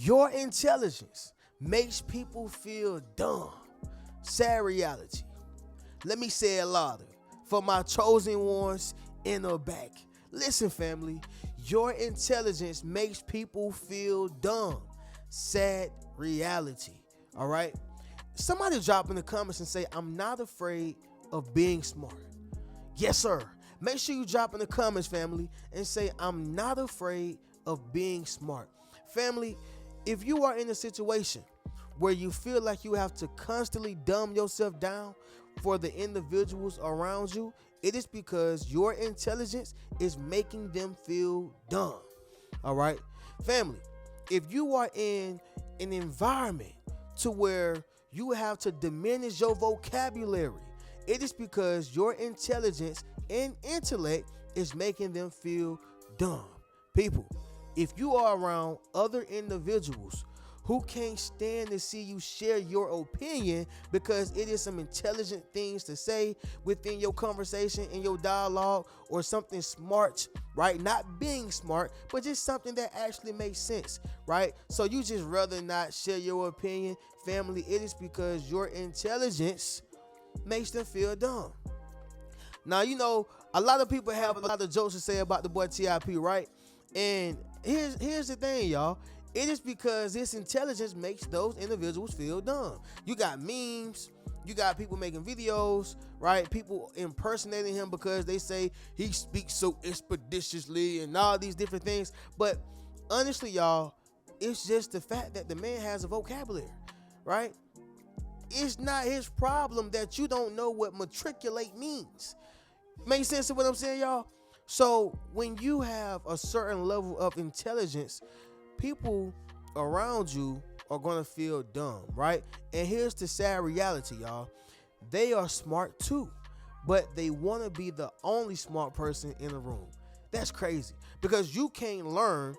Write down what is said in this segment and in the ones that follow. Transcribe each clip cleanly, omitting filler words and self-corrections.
Your intelligence makes people feel dumb. Sad reality. Let me say it louder for my chosen ones in the back. Listen, family, your intelligence makes people feel dumb. Sad reality. All right? Somebody drop in the comments and say, I'm not afraid of being smart. Yes, sir. Make sure you drop in the comments, family, and say, I'm not afraid of being smart. Family, if you are in a situation where you feel like you have to constantly dumb yourself down for the individuals around you, it is because your intelligence is making them feel dumb. All right? Family, if you are in an environment to where you have to diminish your vocabulary, it is because your intelligence and intellect is making them feel dumb. People, if you are around other individuals who can't stand to see you share your opinion because it is some intelligent things to say within your conversation, in your dialogue, or something smart, right? Not being smart, but just something that actually makes sense, right? So you just rather not share your opinion. Family, it is because your intelligence makes them feel dumb. Now, you know, a lot of people have a lot of jokes to say about the boy T.I.P., right? And here's the thing, y'all. It is because his intelligence makes those individuals feel dumb. You got memes, you got people making videos, right? People impersonating him because they say he speaks so expeditiously and all these different things. But honestly, y'all, it's just the fact that the man has a vocabulary, right? It's not his problem that you don't know what matriculate means. Make sense of what I'm saying, y'all? So when you have a certain level of intelligence, people around you are going to feel dumb, right? And here's the sad reality, y'all. They are smart too, but they want to be the only smart person in the room. That's crazy because you can't learn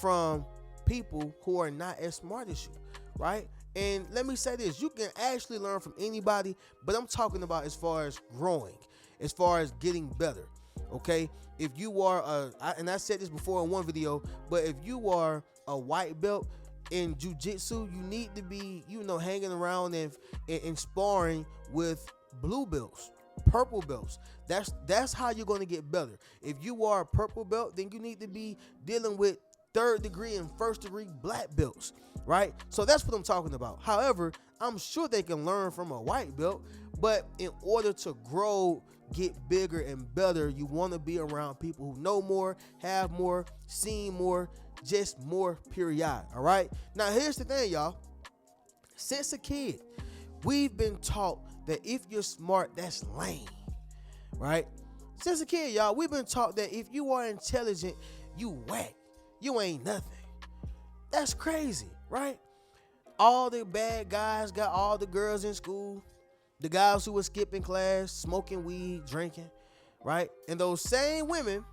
from people who are not as smart as you, right? And let me say this, you can actually learn from anybody, but I'm talking about as far as growing, as far as getting better, okay? If you are and I said this before in one video, but if you are a white belt in jiu-jitsu, you need to be, hanging around and sparring with blue belts, purple belts. That's how you're going to get better. If you are a purple belt, then you need to be dealing with third degree and first degree black belts, right? So that's what I'm talking about. However, I'm sure they can learn from a white belt, but in order to grow, get bigger and better, you want to be around people who know more, have more, seen more, just more, period. All right? Now, here's the thing, y'all. Since a kid, we've been taught that if you're smart, that's lame, right? Since a kid, y'all, we've been taught that if you are intelligent, you whack. You ain't nothing. That's crazy, right? All the bad guys got all the girls in school. The guys who were skipping class, smoking weed, drinking, right? And those same women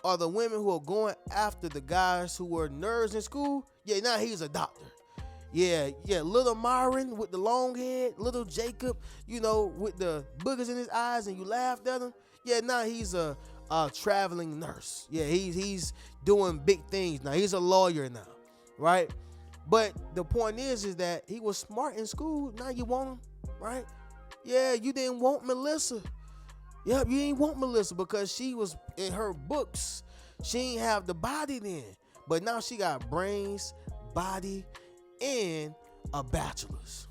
are the women who are going after the guys who were nerds in school. Yeah, now he's a doctor. Yeah, little Myron with the long head, little Jacob, with the boogers in his eyes and you laughed at him. Yeah, now he's a traveling nurse. Yeah, he's doing big things now. He's a lawyer now, right? But the point is that he was smart in school. Now you want him, right? Yeah, you didn't want Melissa. Yep, you didn't want Melissa because she was in her books. She ain't have the body then. But now she got brains, body, and a bachelor's.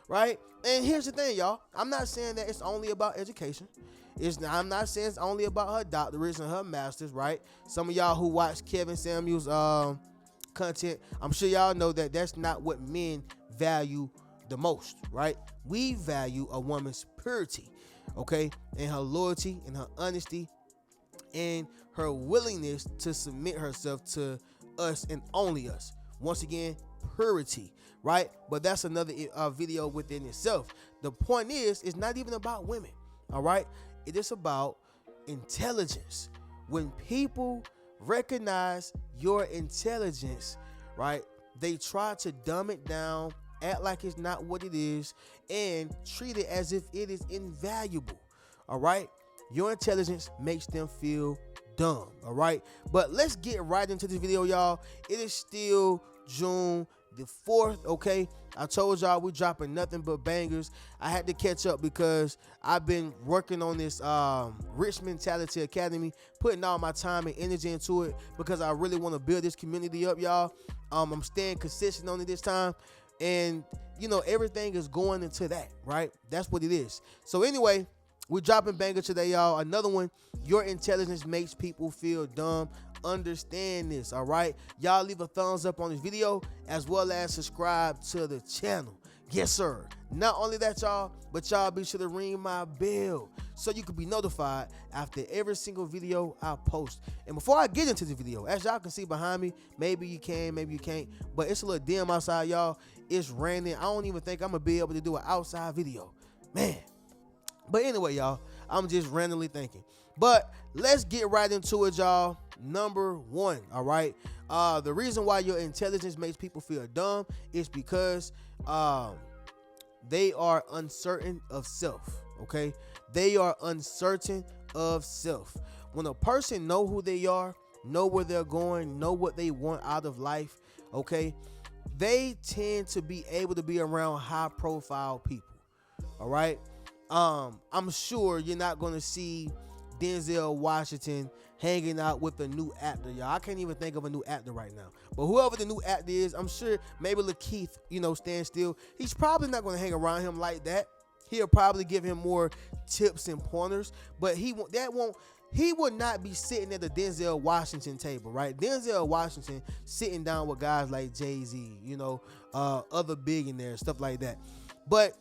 Right? And here's the thing, y'all. I'm not saying that it's only about education. I'm not saying it's only about her doctorates and her masters, right? Some of y'all who watch Kevin Samuels content, I'm sure y'all know that that's not what men value the most, right? We value a woman's purity, okay? And her loyalty and her honesty and her willingness to submit herself to us and only us. Once again, purity, right? But that's another video within itself. The point is, it's not even about women, all right? It is about intelligence. When people recognize your intelligence, right, they try to dumb it down, act like it's not what it is, and treat it as if it is invaluable, all right? Your intelligence makes them feel dumb, all right? But let's get right into this video, y'all. It is still June the 4th, okay? I told y'all we dropping nothing but bangers. I had to catch up because I've been working on this Rich Mentality Academy, putting all my time and energy into it because I really want to build this community up, y'all. I'm staying consistent on it this time, and you know, everything is going into that, right? That's what it is. So anyway, we're dropping banger today, y'all. Another one, your intelligence makes people feel dumb. Understand this, all right? Y'all leave a thumbs up on this video as well as subscribe to the channel. Yes, sir. Not only that, y'all, but y'all be sure to ring my bell so you can be notified after every single video I post. And before I get into the video, as y'all can see behind me, maybe you can, maybe you can't, but it's a little dim outside, y'all. It's raining. I don't even think I'm gonna be able to do an outside video, man. But anyway, y'all, I'm just randomly thinking. But let's get right into it, y'all. Number one, all right? The reason why your intelligence makes people feel dumb is because they are uncertain of self, okay? They are uncertain of self. When a person know who they are, know where they're going, know what they want out of life, okay, they tend to be able to be around high-profile people, all right? I'm sure you're not going to see Denzel Washington hanging out with a new actor, y'all. I can't even think of a new actor right now. But whoever the new actor is, I'm sure maybe Lakeith, you know, stand still. He's probably not going to hang around him like that. He'll probably give him more tips and pointers, but he would not be sitting at the Denzel Washington table, right? Denzel Washington sitting down with guys like Jay-Z, you know, other billionaires, stuff like that. But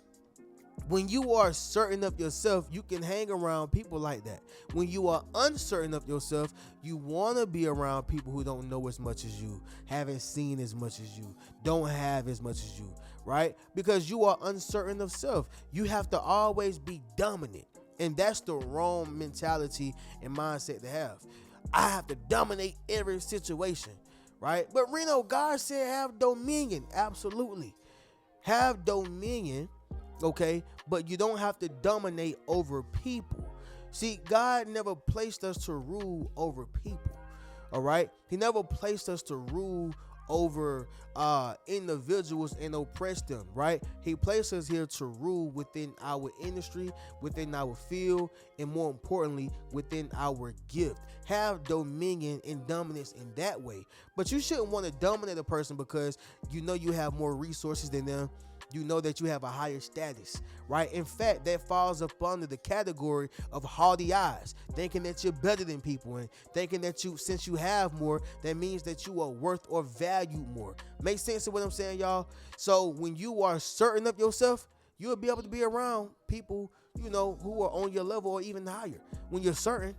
when you are certain of yourself, you can hang around people like that. When you are uncertain of yourself, you want to be around people who don't know as much as you, haven't seen as much as you, don't have as much as you, right? Because you are uncertain of self. You have to always be dominant. And that's the wrong mentality and mindset to have. I have to dominate every situation, right? But Reno, God said have dominion. Absolutely. Have dominion. Okay, but you don't have to dominate over people. See, God never placed us to rule over people. All right, He never placed us to rule over individuals and oppress them, right? He placed us here to rule within our industry, within our field, and more importantly, within our gift. Have dominion and dominance in that way. But you shouldn't want to dominate a person because you know you have more resources than them. You know that you have a higher status, right? In fact, that falls up under the category of haughty eyes, thinking that you're better than people and thinking that since you have more, that means that you are worth or valued more. Make sense of what I'm saying, y'all? So when you are certain of yourself, you'll be able to be around people, you know, who are on your level or even higher when you're certain.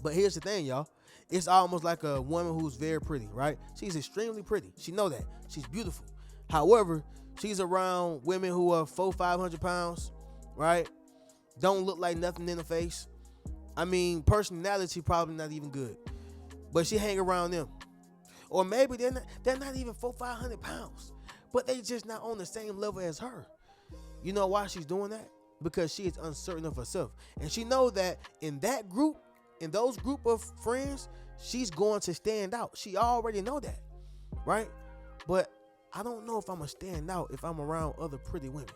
But here's the thing, y'all. It's almost like a woman who's very pretty, right? She's extremely pretty. She know that. She's beautiful. However, she's around women who are 400-500 pounds, right? Don't look like nothing in the face. I mean, personality probably not even good, but she hang around them. Or maybe they're not even 400-500 pounds, but they just not on the same level as her. You know why she's doing that? Because she is uncertain of herself, and she know that in that group, in those group of friends, she's going to stand out. She already know that, right? But I don't know if I'm going to stand out if I'm around other pretty women.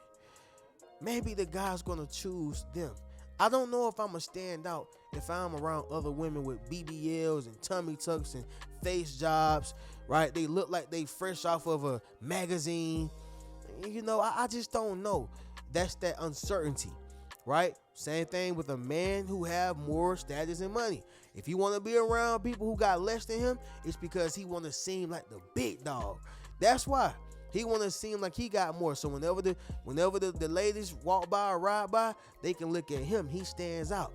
Maybe the guy's going to choose them. I don't know if I'm going to stand out if I'm around other women with BBLs and tummy tucks and face jobs, right? They look like they fresh off of a magazine. You know, I just don't know. That's that uncertainty, right? Same thing with a man who have more status and money. If you want to be around people who got less than him, it's because he want to seem like the big dog. That's why he want to seem like he got more. So whenever the ladies walk by or ride by, they can look at him. He stands out.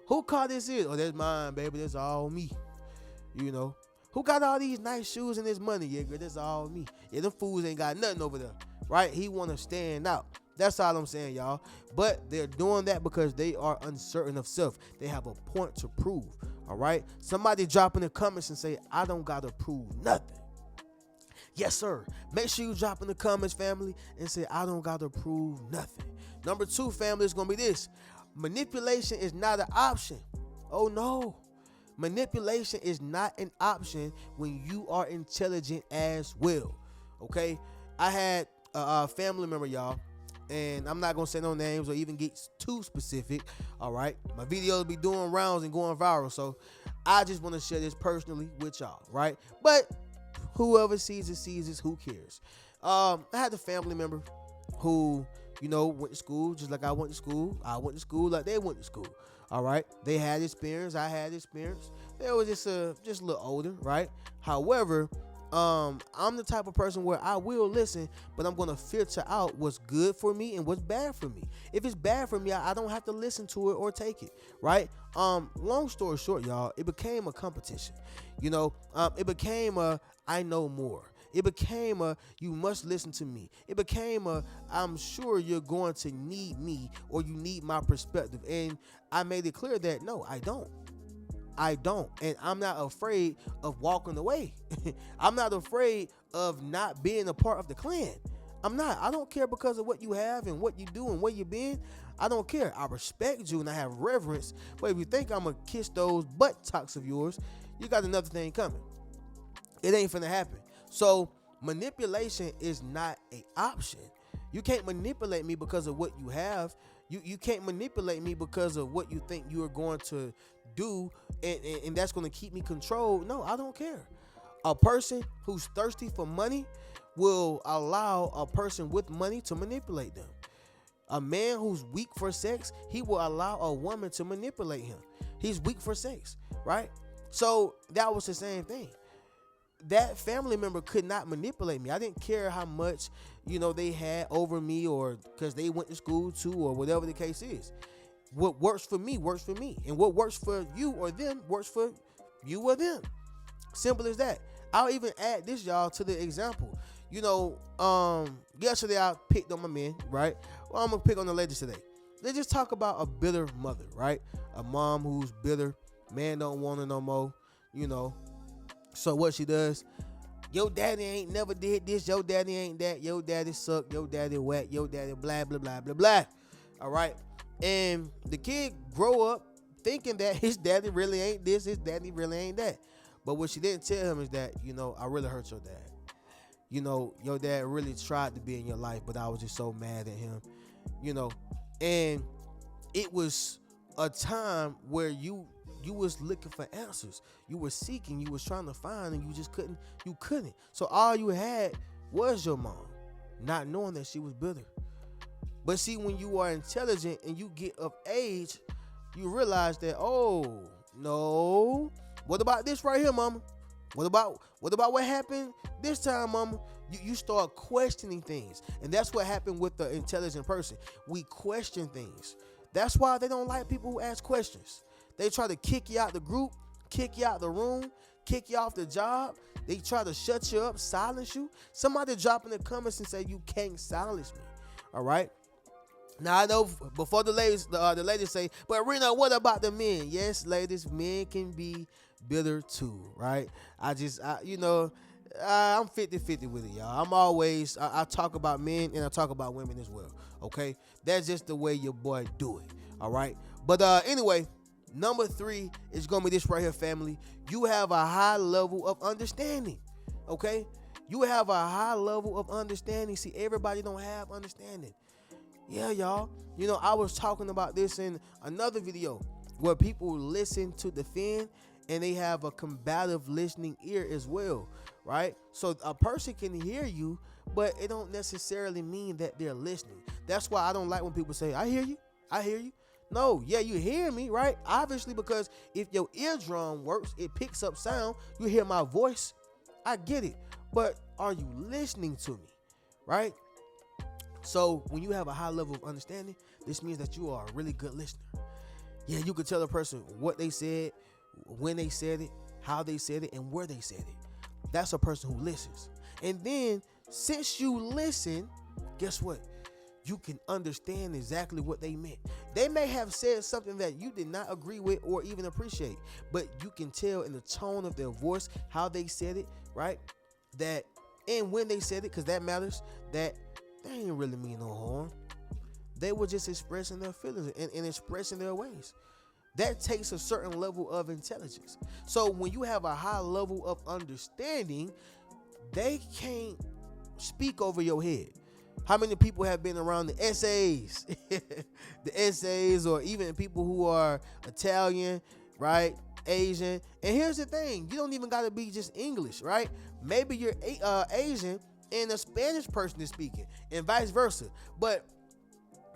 Who car this is? Oh, that's mine, baby. That's all me. You know. Who got all these nice shoes and this money? Yeah, girl, that's all me. Yeah, them fools ain't got nothing over there. Right? He want to stand out. That's all I'm saying, y'all. But they're doing that because they are uncertain of self. They have a point to prove. All right? Somebody drop in the comments and say, I don't got to prove nothing. Yes, sir. Make sure you drop in the comments, family, and say, I don't got to prove nothing. Number 2, family, is going to be this. Manipulation is not an option. Oh, no. Manipulation is not an option when you are intelligent as well. Okay, I had a family member, y'all, and I'm not gonna say no names or even get too specific. All right, my videos be doing rounds and going viral, so I just want to share this personally with y'all, right? But whoever sees it, who cares? I had a family member who, went to school just like I went to school. I went to school like they went to school. All right, they had experience, I had experience. They were just a little older, right? However, I'm the type of person where I will listen, but I'm gonna filter out what's good for me and what's bad for me. If it's bad for me, I don't have to listen to it or take it, right? Long story short, y'all, it became a competition. It became a I know more. It became a you must listen to me. It became a I'm sure you're going to need me or you need my perspective. And I made it clear that no, I don't. And I'm not afraid of walking away. I'm not afraid of not being a part of the clan. I'm not. I don't care because of what you have and what you do and where you've been. I don't care. I respect you and I have reverence. But if you think I'm going to kiss those buttocks of yours, you got another thing coming. It ain't finna happen. So manipulation is not an option. You can't manipulate me because of what you have. You can't manipulate me because of what you think you are going to do, and that's going to keep me controlled. No, I don't care. A person who's thirsty for money will allow a person with money to manipulate them. A man who's weak for sex, he will allow a woman to manipulate him. He's weak for sex, right? So that was the same thing. That family member could not manipulate me. I didn't care how much, they had over me or because they went to school too or whatever the case is. What works for me works for me. And what works for you or them works for you or them. Simple as that. I'll even add this, y'all, to the example. Yesterday I picked on my men, right? Well, I'm going to pick on the ladies today. Let's just talk about a bitter mother, right? A mom who's bitter. Man don't want her no more, So what she does, your daddy ain't never did this, your daddy ain't that, your daddy suck, your daddy whack, your daddy blah, blah, blah, blah, blah. All right? And the kid grow up thinking that his daddy really ain't this, his daddy really ain't that. But what she didn't tell him is that, I really hurt your dad. Your dad really tried to be in your life, but I was just so mad at him, And it was a time where you was looking for answers. You were seeking, you was trying to find, and you just couldn't. So all you had was your mom, not knowing that she was bitter. But see, when you are intelligent and you get of age, you realize that, oh, no, what about this right here, mama? What about what happened this time, mama? You start questioning things. And that's what happened with the intelligent person. We question things. That's why they don't like people who ask questions. They try to kick you out the group, kick you out the room, kick you off the job. They try to shut you up, silence you. Somebody drop in the comments and say, you can't silence me. All right? Now, I know before the ladies say, but Reno, what about the men? Yes, ladies, men can be bitter too, right? I'm 50-50 with it, y'all. I talk about men and I talk about women as well, okay? That's just the way your boy do it, all right? But anyway, number 3 is going to be this right here, family. You have a high level of understanding, okay? You have a high level of understanding. See, everybody don't have understanding. Yeah, y'all. I was talking about this in another video where people listen to defend and they have a combative listening ear as well, right? So a person can hear you, but it don't necessarily mean that they're listening. That's why I don't like when people say, I hear you. No, yeah, you hear me, right? Obviously, because if your eardrum works, it picks up sound. You hear my voice. I get it. But are you listening to me, right? So when you have a high level of understanding, this means that you are a really good listener. Yeah, you can tell a person what they said, when they said it, how they said it, and where they said it. That's a person who listens. And then since you listen, guess what? You can understand exactly what they meant. They may have said something that you did not agree with or even appreciate, but you can tell in the tone of their voice, how they said it, right? That, and when they said it, because that matters, that they ain't really mean no harm. They were just expressing their feelings and expressing their ways. that takes a certain level of intelligence. So when you have a high level of understanding, they can't speak over your head. How many people have been around the essays, the essays, or even people who are Italian, right? Asian. And here's the thing, you don't even got to be just English, right? Maybe you're Asian and a Spanish person is speaking and vice versa. But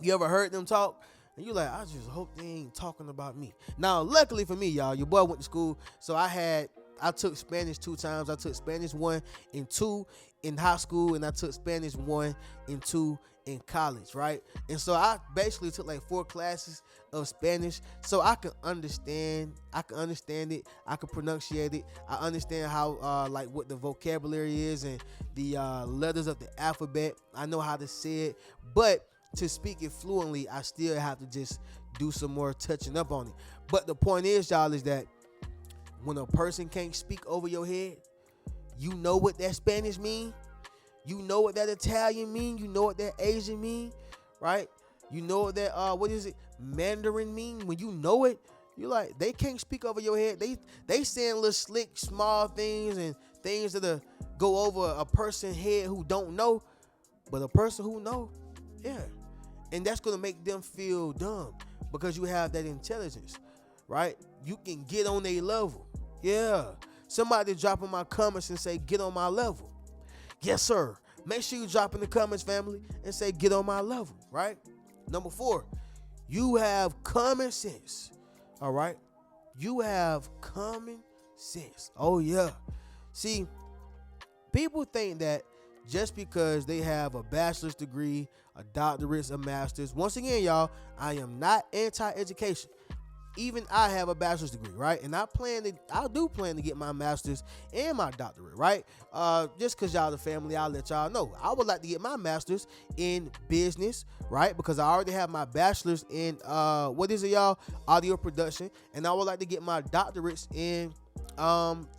you ever heard them talk? And you're like, I just hope they ain't talking about me. Now, luckily for me, y'all, your boy went to school. So I took Spanish 2 times. I took Spanish 1 and 2 in high school, and I took Spanish 1 and 2 in college, right? And so I basically took like 4 classes of Spanish, so I can understand it, I can pronunciate it, I understand how like what the vocabulary is and the letters of the alphabet. I know how to say it, but to speak it fluently, I still have to just do some more touching up on it. But the point is, y'all, is that when a person can't speak over your head, you know what that Spanish mean, you know what that Italian mean, you know what that Asian mean, right? You know what that Mandarin mean. When you know it, you're like, they can't speak over your head. They saying little slick small things and things that go over a person's head who don't know, but a person who know, yeah. And that's gonna make them feel dumb because you have that intelligence, right? You can get on their level. Yeah. Somebody drop in my comments and say, get on my level. Yes, sir. Make sure you drop in the comments, family, and say, get on my level, right? Number 4, you have common sense. All right? You have common sense. Oh, yeah. See, people think that just because they have a bachelor's degree, a doctorate, a master's. Once again, y'all, I am not anti-education. Even I have a bachelor's degree, right? And I do plan to get my master's and my doctorate, right? Just because y'all the family, I'll let y'all know. I would like to get my master's in business, right? Because I already have my bachelor's in, audio production. And I would like to get my doctorates in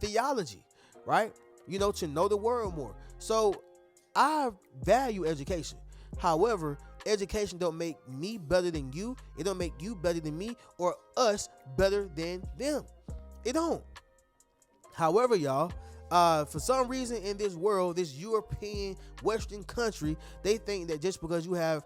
theology, right? To know the word more. So I value education. However, education don't make me better than you. It don't make you better than me or us better than them. It don't. However, y'all, for some reason in this world, this European Western country, they think that just because you have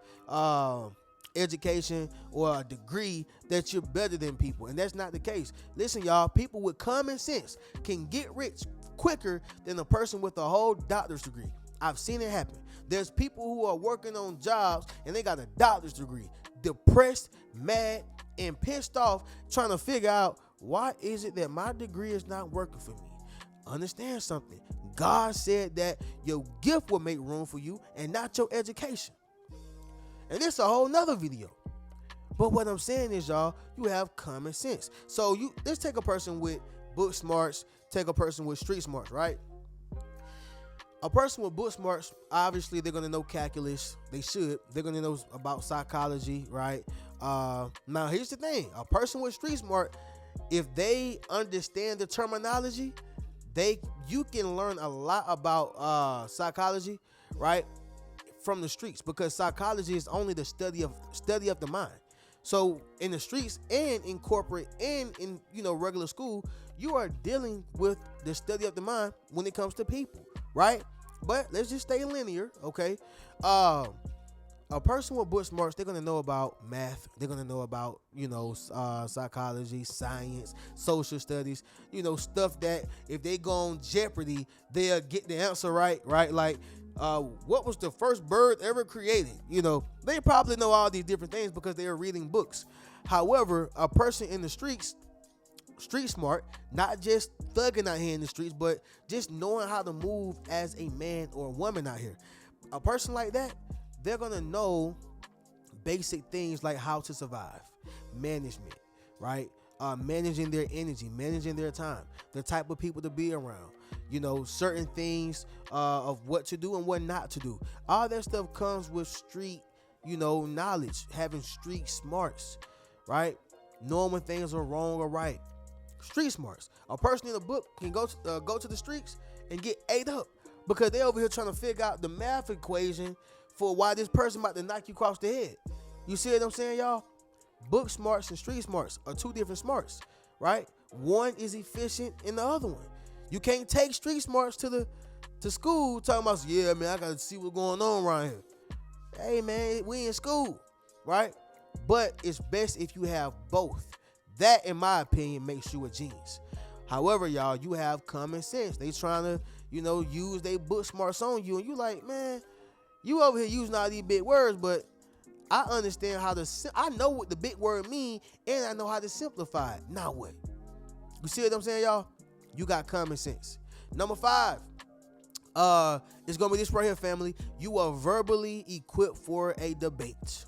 education or a degree that you're better than people. And that's not the case. Listen, y'all, people with common sense can get rich quicker than a person with a whole doctor's degree. I've seen it happen. There's people who are working on jobs and they got a doctor's degree, depressed, mad, and pissed off, trying to figure out why is it that my degree is not working for me. Understand something. God said that your gift will make room for you and not your education. And this is a whole nother video. But what I'm saying is, y'all, you have common sense. So let's take a person with book smarts, take a person with street smarts, right? A person with book smarts, obviously, they're going to know calculus. They should. They're going to know about psychology, right? Now, here's the thing. A person with street smart, if they understand the terminology, you can learn a lot about psychology, right, from the streets, because psychology is only the study of the mind. So in the streets and in corporate and in regular school, you are dealing with the study of the mind when it comes to people, right? But let's just stay linear, okay? A person with book smarts, they're gonna know about math. They're gonna know about psychology, science, social studies. Stuff that if they go on Jeopardy, they'll get the answer right? Like, what was the first bird ever created? They probably know all these different things because they are reading books. However, a person in the streets, street smart, not just thugging out here in the streets, but just knowing how to move as a man or a woman out here. A person like that, they're going to know basic things like how to survive, management, right? Managing their energy, managing their time, the type of people to be around, certain things of what to do and what not to do. All that stuff comes with street, knowledge, having street smarts, right? Knowing when things are wrong or right. Street smarts. A person in a book can go to the streets and get ate up because they over here trying to figure out the math equation for why this person about to knock you across the head. You see what I'm saying, y'all? Book smarts and street smarts are two different smarts, right? One is efficient in the other one. You can't take street smarts to school talking about, yeah, man, I gotta see what's going on around here. Hey, man, we in school, right? But it's best if you have both. That, in my opinion, makes you a genius. However, y'all, you have common sense. They trying to, use their book smarts on you, and you like, man, you over here using all these big words, but I understand I know what the big word mean, and I know how to simplify it. Now what? You see what I'm saying, y'all? You got common sense. Number 5, it's gonna be this right here, family. You are verbally equipped for a debate.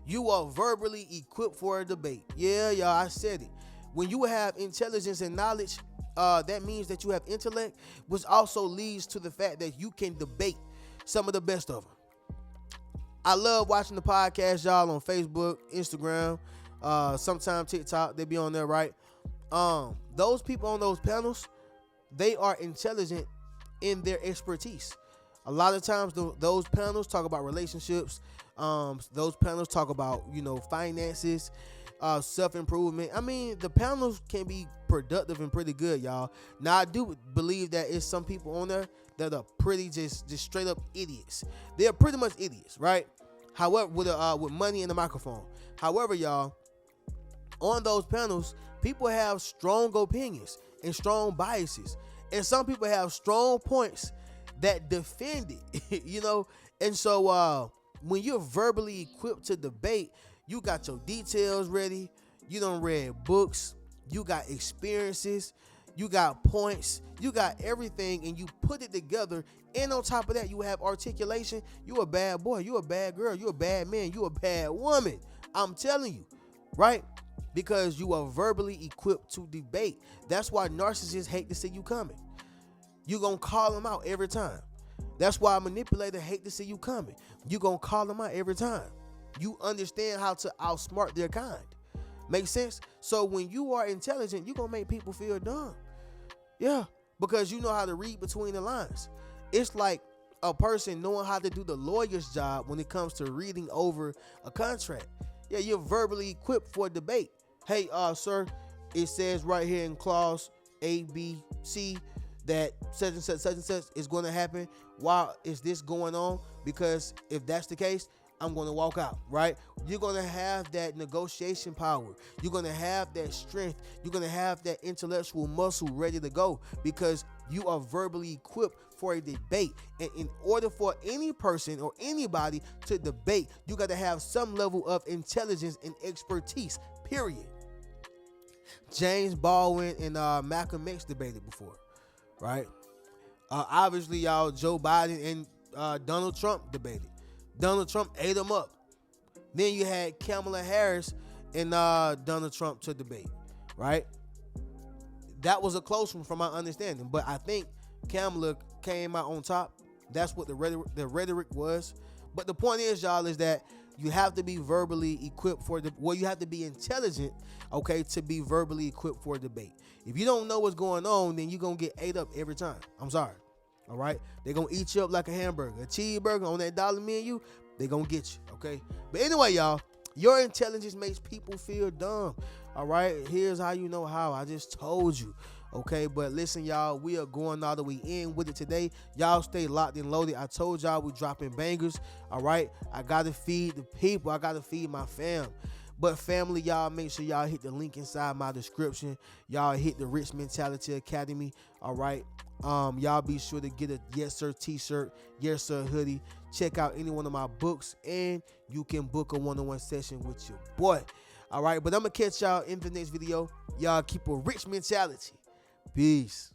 You are verbally equipped for a debate. Yeah, y'all, I said it. When you have intelligence and knowledge, that means that you have intellect, which also leads to the fact that you can debate some of the best of them. I love watching the podcast, y'all, on Facebook, Instagram, sometimes TikTok. They be on there, right? Those people on those panels, they are intelligent in their expertise. A lot of times, those panels talk about relationships. Those panels talk about, finances, self-improvement. I mean, the panels can be productive and pretty good, y'all. Now, I do believe that it's some people on there that are pretty just straight up idiots. They're pretty much idiots, right? However, with money in the microphone. However, y'all, on those panels, people have strong opinions and strong biases. And some people have strong points that defend it, And so when you're verbally equipped to debate, you got your details ready. You done read books. You got experiences. You got points. You got everything, and you put it together. And on top of that, you have articulation. You a bad boy. You a bad girl. You a bad man. You a bad woman. I'm telling you, right? Because you are verbally equipped to debate. That's why narcissists hate to see you coming. You gonna call them out every time. That's why a manipulator hate to see you coming. You gonna call them out every time. You understand how to outsmart their kind. Make sense? So when you are intelligent, you gonna make people feel dumb. Yeah, because you know how to read between the lines. It's like a person knowing how to do the lawyer's job when it comes to reading over a contract. Yeah, you're verbally equipped for debate. Hey, sir, it says right here in clause A, B, C that such and such is going to happen. Why is this going on? Because if that's the case, I'm going to walk out, right? You're going to have that negotiation power. You're going to have that strength. You're going to have that intellectual muscle ready to go because you are verbally equipped for a debate. And in order for any person or anybody to debate, you got to have some level of intelligence and expertise, period. James Baldwin and Malcolm X debated before, right? Obviously, y'all, Joe Biden and Donald Trump debated. Donald Trump ate him up. Then you had Kamala Harris and Donald Trump to debate, right? That was a close one from my understanding, but I think Kamala came out on top. That's what the rhetoric was. But the point is, y'all, is that you have to be verbally equipped for you have to be intelligent, okay, to be verbally equipped for a debate. If you don't know what's going on, then you're going to get ate up every time. I'm sorry. All right? They're going to eat you up like a hamburger. A cheeseburger on that dollar menu, they're going to get you, okay? But anyway, y'all, your intelligence makes people feel dumb. All right? Here's how you know how. I just told you. Okay, but listen, y'all, we are going all the way in with it today. Y'all stay locked and loaded. I told y'all we're dropping bangers. All right, I got to feed the people. I got to feed my fam. But family, y'all, make sure y'all hit the link inside my description. Y'all hit the Rich Mentality Academy. All right, y'all be sure to get a Yes Sir t-shirt, Yes Sir hoodie. Check out any one of my books, and you can book a one-on-one session with your boy. All right, but I'm going to catch y'all in the next video. Y'all keep a rich mentality. Peace.